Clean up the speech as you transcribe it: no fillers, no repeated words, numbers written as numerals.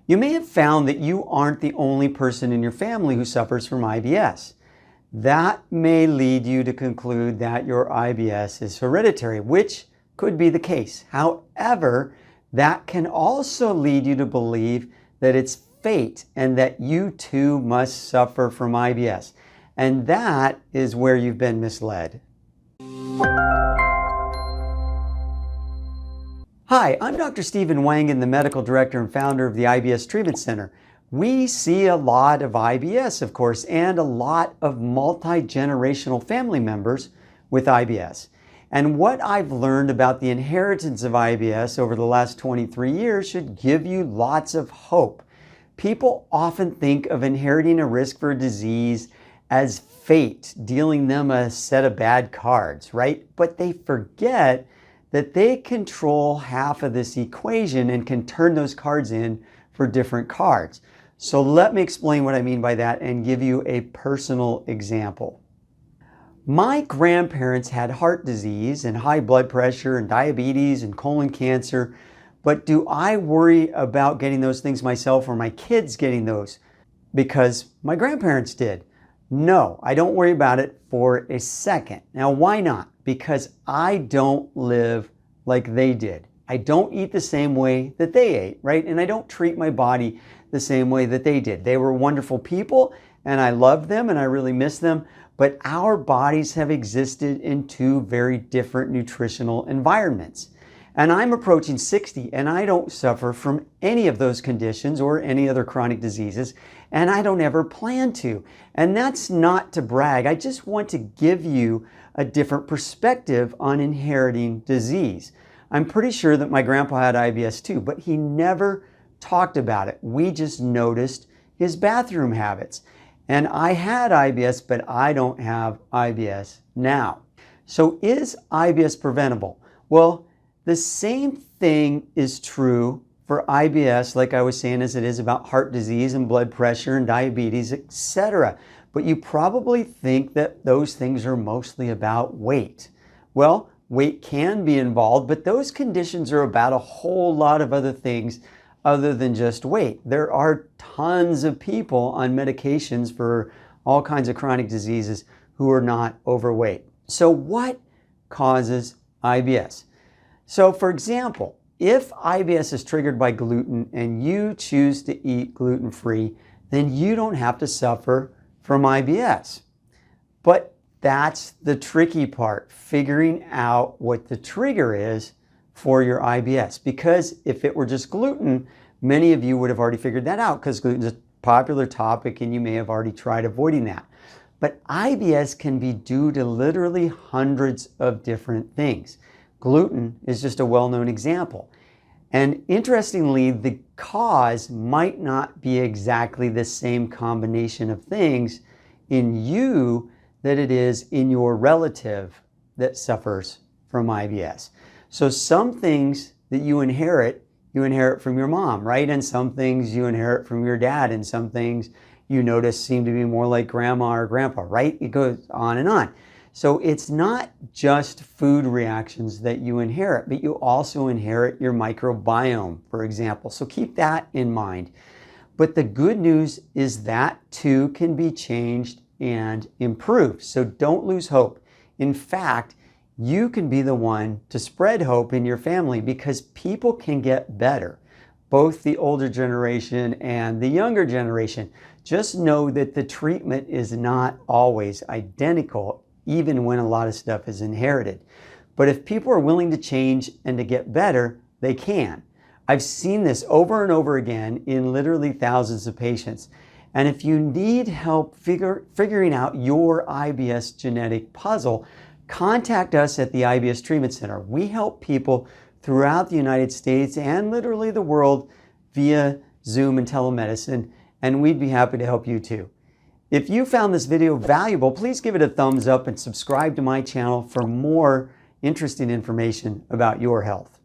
You may have found that you aren't the only person in your family who suffers from IBS. That may lead you to conclude that your IBS is hereditary, which could be the case. However, that can also lead you to believe that it's fate and that you too must suffer from IBS. And that is where you've been misled. Hi, I'm Dr. Stephen Wangen, the medical director and founder of the IBS Treatment Center. We see a lot of IBS, of course, and a lot of multi-generational family members with IBS. And what I've learned about the inheritance of IBS over the last 23 years should give you lots of hope. People often think of inheriting a risk for a disease as fate, dealing them a set of bad cards, right? But they forget that they control half of this equation and can turn those cards in for different cards. So let me explain what I mean by that and give you a personal example. My grandparents had heart disease and high blood pressure and diabetes and colon cancer, but do I worry about getting those things myself or my kids getting those because my grandparents did? No, I don't worry about it for a second. Now, why not? Because I don't live like they did. I don't eat the same way that they ate, right? And I don't treat my body the same way that they did. They were wonderful people and I loved them and I really miss them, but our bodies have existed in two very different nutritional environments. And I'm approaching 60 and I don't suffer from any of those conditions or any other chronic diseases, and I don't ever plan to. And that's not to brag. I just want to give you a different perspective on inheriting disease. I'm pretty sure that my grandpa had IBS too, but he never talked about it. We just noticed his bathroom habits. And I had IBS, but I don't have IBS now. So is IBS preventable? Well, the same thing is true for IBS, like I was saying, as it is about heart disease and blood pressure and diabetes, etc. But you probably think that those things are mostly about weight. Well, weight can be involved, but those conditions are about a whole lot of other things other than just weight. There are tons of people on medications for all kinds of chronic diseases who are not overweight. So what causes IBS? So for example, if IBS is triggered by gluten and you choose to eat gluten-free, then you don't have to suffer from IBS. But that's the tricky part, figuring out what the trigger is for your IBS. Because if it were just gluten, many of you would have already figured that out because gluten is a popular topic and you may have already tried avoiding that. But IBS can be due to literally hundreds of different things. Gluten is just a well-known example. And interestingly, the cause might not be exactly the same combination of things in you that it is in your relative that suffers from IBS. So some things that you inherit from your mom, right? And some things you inherit from your dad, and some things you notice seem to be more like grandma or grandpa, right? It goes on and on. So it's not just food reactions that you inherit, but you also inherit your microbiome, for example. So keep that in mind. But the good news is that too can be changed and improved. So don't lose hope. In fact, you can be the one to spread hope in your family because people can get better, both the older generation and the younger generation. Just know that the treatment is not always identical, even when a lot of stuff is inherited. But if people are willing to change and to get better, they can. I've seen this over and over again in literally thousands of patients. And if you need help figuring out your IBS genetic puzzle, contact us at the IBS Treatment Center. We help people throughout the United States and literally the world via Zoom and telemedicine, and we'd be happy to help you too. If you found this video valuable, please give it a thumbs up and subscribe to my channel for more interesting information about your health.